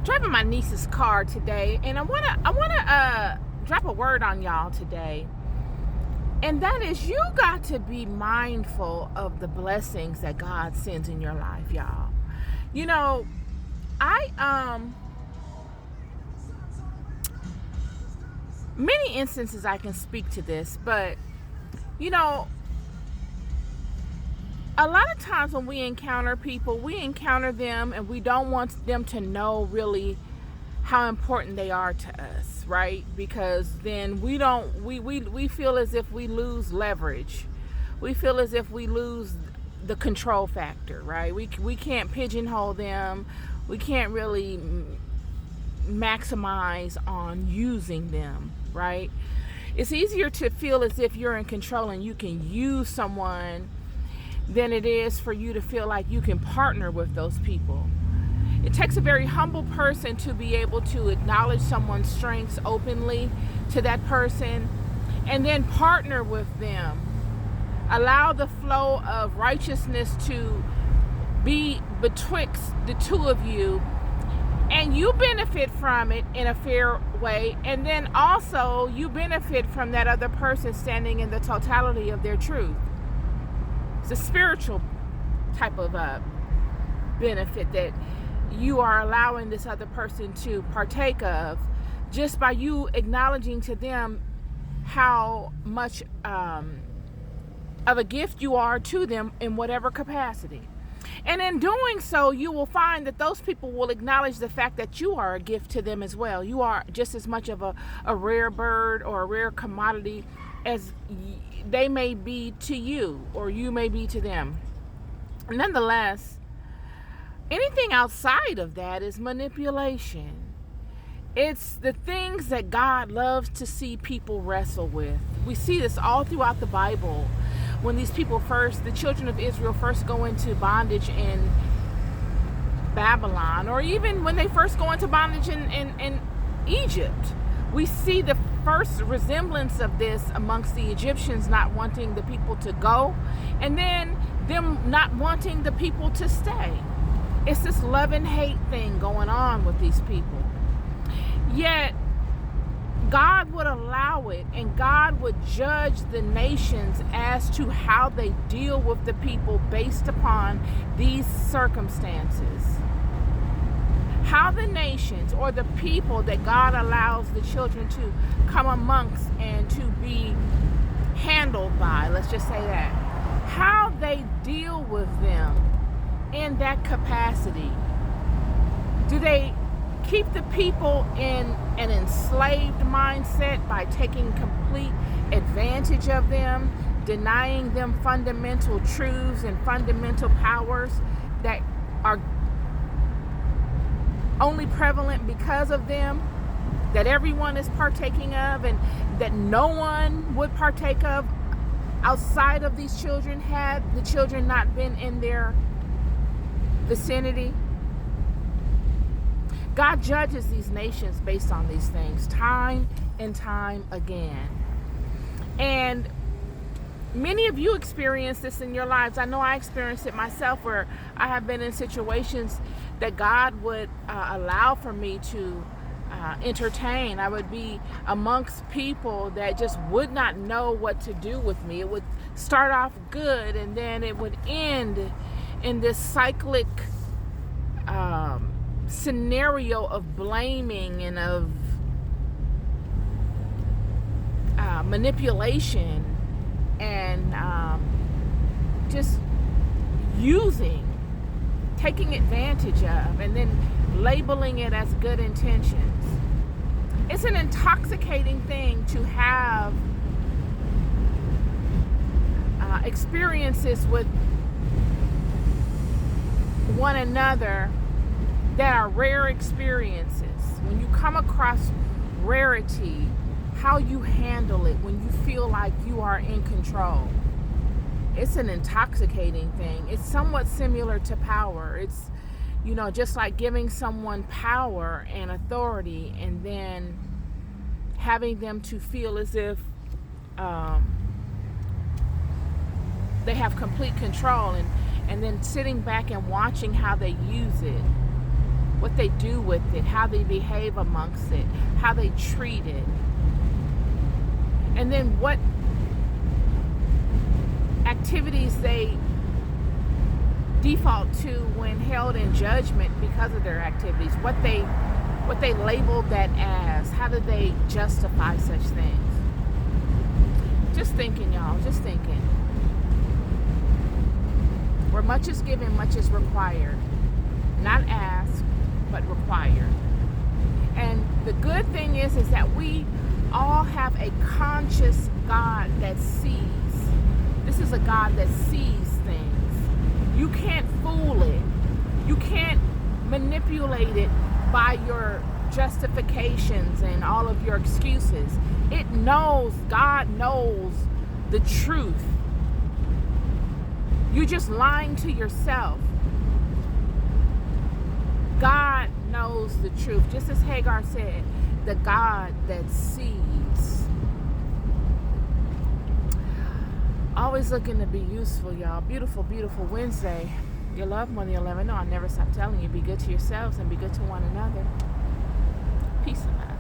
driving my niece's car today, and I wanna drop a word on y'all today. And that is, you got to be mindful of the blessings that God sends in your life, y'all. You know, I many instances I can speak to this, but you know, a lot of times when we encounter people, we encounter them and we don't want them to know really how important they are to us, right? Because then we feel as if we lose leverage. We feel as if we lose the control factor, right? We can't pigeonhole them. We can't really maximize on using them, right? It's easier to feel as if you're in control and you can use someone than it is for you to feel like you can partner with those people. It takes a very humble person to be able to acknowledge someone's strengths openly to that person and then partner with them. Allow the flow of righteousness to be betwixt the two of you, and you benefit from it in a fair way, and then also you benefit from that other person standing in the totality of their truth. It's a spiritual type of benefit that you are allowing this other person to partake of just by you acknowledging to them how much of a gift you are to them in whatever capacity. And in doing so, you will find that those people will acknowledge the fact that you are a gift to them as well. You are just as much of a rare bird or a rare commodity as they may be to you or you may be to them. Nonetheless, anything outside of that is manipulation. It's the things that God loves to see people wrestle with. We see this all throughout the Bible. When these people the children of Israel first go into bondage in Babylon, or even when they first go into bondage in Egypt, we see the first resemblance of this amongst the Egyptians not wanting the people to go, and then them not wanting the people to stay. It's this love and hate thing going on with these people. Yet, God would allow it, and God would judge the nations as to how they deal with the people based upon these circumstances. How the nations or the people that God allows the children to come amongst and to be handled by, let's just say that, how they deal with them in that capacity. Do they keep the people in an enslaved mindset by taking complete advantage of them, denying them fundamental truths and fundamental powers that are only prevalent because of them, that everyone is partaking of and that no one would partake of outside of these children had the children not been in their vicinity? God judges these nations based on these things time and time again. And many of you experience this in your lives. I know I experienced it myself, where I have been in situations that God would allow for me to entertain. I would be amongst people that just would not know what to do with me. It would start off good, and then it would end in this cyclic scenario of blaming and of manipulation and just taking advantage of, and then labeling it as good intentions. It's an intoxicating thing to have experiences with one another that are rare experiences. When you come across rarity, how you handle it when you feel like you are in control. It's an intoxicating thing. It's somewhat similar to power. It's, just like giving someone power and authority and then having them to feel as if they have complete control, and then sitting back and watching how they use it. what they do with it, how they behave amongst it, how they treat it, and then what activities they default to when held in judgment because of their activities, what they label that as, how do they justify such things. Just thinking, y'all, just thinking. Where much is given, much is required. Not asked, but required. And the good thing is that we all have a conscious God that sees. This is a God that sees things. You can't fool it. You can't manipulate it by your justifications and all of your excuses. It knows, God knows the truth. You're just lying to yourself. God knows the truth. Just as Hagar said, the God that sees. Always looking to be useful, y'all. Beautiful, beautiful Wednesday. Your loved one, you'll never know. I never stop telling you, be good to yourselves and be good to one another. Peace and love.